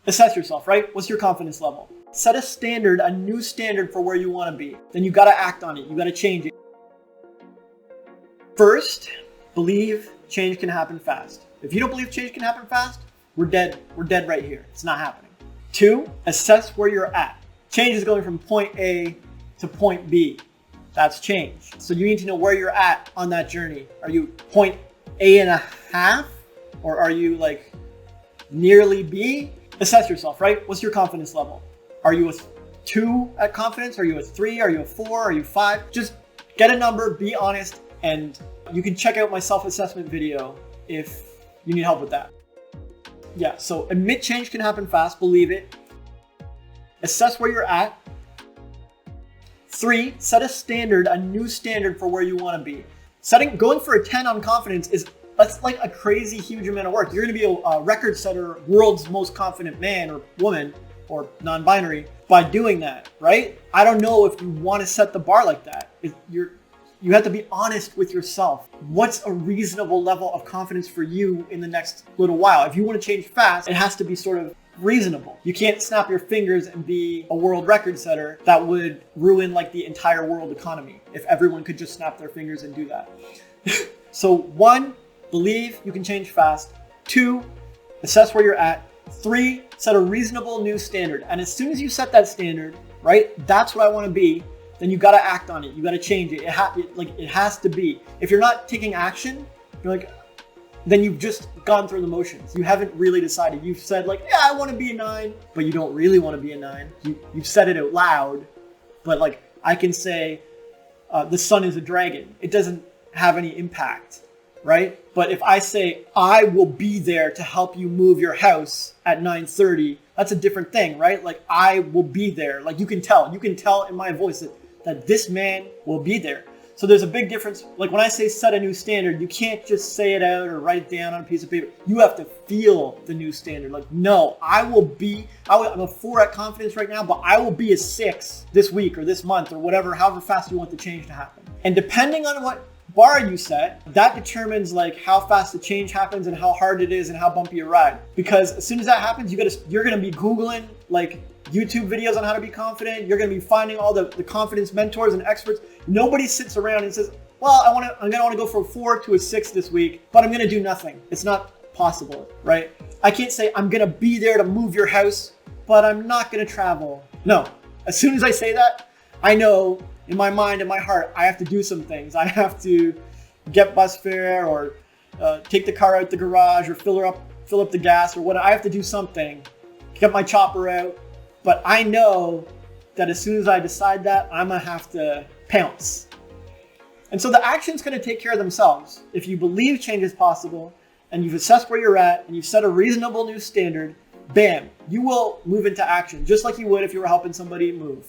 Assess yourself, right? What's your confidence level? Set a standard, a new standard for where you want to be. Then you got to act on it. You got to change it. First, believe change can happen fast. If you don't believe change can happen fast, we're dead. We're dead right here. It's not happening. 2, assess where you're at. Change is going from point A to point B. That's change. So you need to know where you're at on that journey. Are you point A and a half? Or are you like nearly B? Assess yourself, right? What's your confidence level? Are you a 2 at confidence? Are you a 3? Are you a 4? Are you 5? Just get a number, be honest, and you can check out my self-assessment video if you need help with that. Yeah, so admit change can happen fast, believe it. Assess where you're at. 3, set a standard, a new standard for where you want to be. Going for a 10 on confidence that's like a crazy huge amount of work. You're going to be a record setter, world's most confident man or woman or non-binary by doing that, right? I don't know if you want to set the bar like that. You have to be honest with yourself. What's a reasonable level of confidence for you in the next little while? If you want to change fast, it has to be sort of reasonable. You can't snap your fingers and be a world record setter. That would ruin like the entire world economy if everyone could just snap their fingers and do that. So 1, believe you can change fast. 2, assess where you're at. 3, set a reasonable new standard. And as soon as you set that standard, right, that's what I want to be, then you got to act on it. You got to change it. It has to be. If you're not taking action, you're like, then you've just gone through the motions. You haven't really decided. You've said like, yeah, I want to be a 9, but you don't really want to be a 9. You've said it out loud, but like I can say the sun is a dragon. It doesn't have any impact, right? But if I say, I will be there to help you move your house at 9:30, that's a different thing, right? Like I will be there. Like you can tell in my voice that this man will be there. So there's a big difference. Like when I say set a new standard, you can't just say it out or write it down on a piece of paper. You have to feel the new standard. Like, no, I'm a 4 at confidence right now, but I will be a 6 this week or this month or whatever, however fast you want the change to happen. And depending on what bar you set, that determines like how fast the change happens and how hard it is and how bumpy you ride. Because as soon as that happens, you're gonna be Googling like YouTube videos on how to be confident. You're gonna be finding all the confidence mentors and experts. Nobody sits around and says, well, I'm gonna want to go from a 4 to a 6 this week, but I'm gonna do nothing. It's not possible, right? I can't say I'm gonna be there to move your house, but I'm not gonna travel. No, as soon as I say that, I know in my mind and my heart, I have to do some things. I have to get bus fare or take the car out the garage or fill up the gas or what. I have to do something, get my chopper out. But I know that as soon as I decide that, I'm gonna have to pounce. And so the action's gonna take care of themselves. If you believe change is possible and you've assessed where you're at and you've set a reasonable new standard, bam, you will move into action just like you would if you were helping somebody move.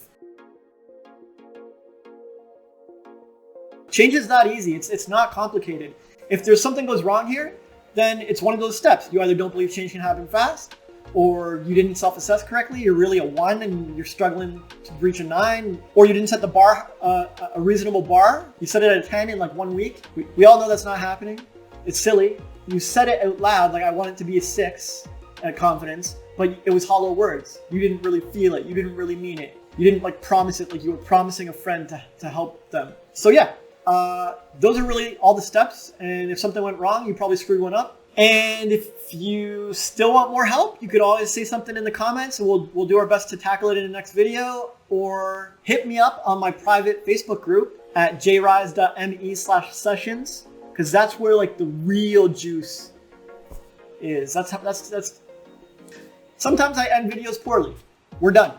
Change is that easy. It's not complicated. If there's something goes wrong here, then it's one of those steps. You either don't believe change can happen fast, or you didn't self-assess correctly. You're really a 1 and you're struggling to reach a 9, or you didn't set the bar, a reasonable bar. You set it at a 10 in like 1 week. We all know that's not happening. It's silly. You said it out loud, like I want it to be a 6 at confidence, but it was hollow words. You didn't really feel it. You didn't really mean it. You didn't like promise it like you were promising a friend to help them. So yeah, those are really all the steps. And if something went wrong, you probably screwed one up. And if you still want more help, you could always say something in the comments and we'll do our best to tackle it in the next video, or hit me up on my private Facebook group at jryze.me/sessions, because that's where like the real juice is. That's sometimes I end videos poorly. We're done.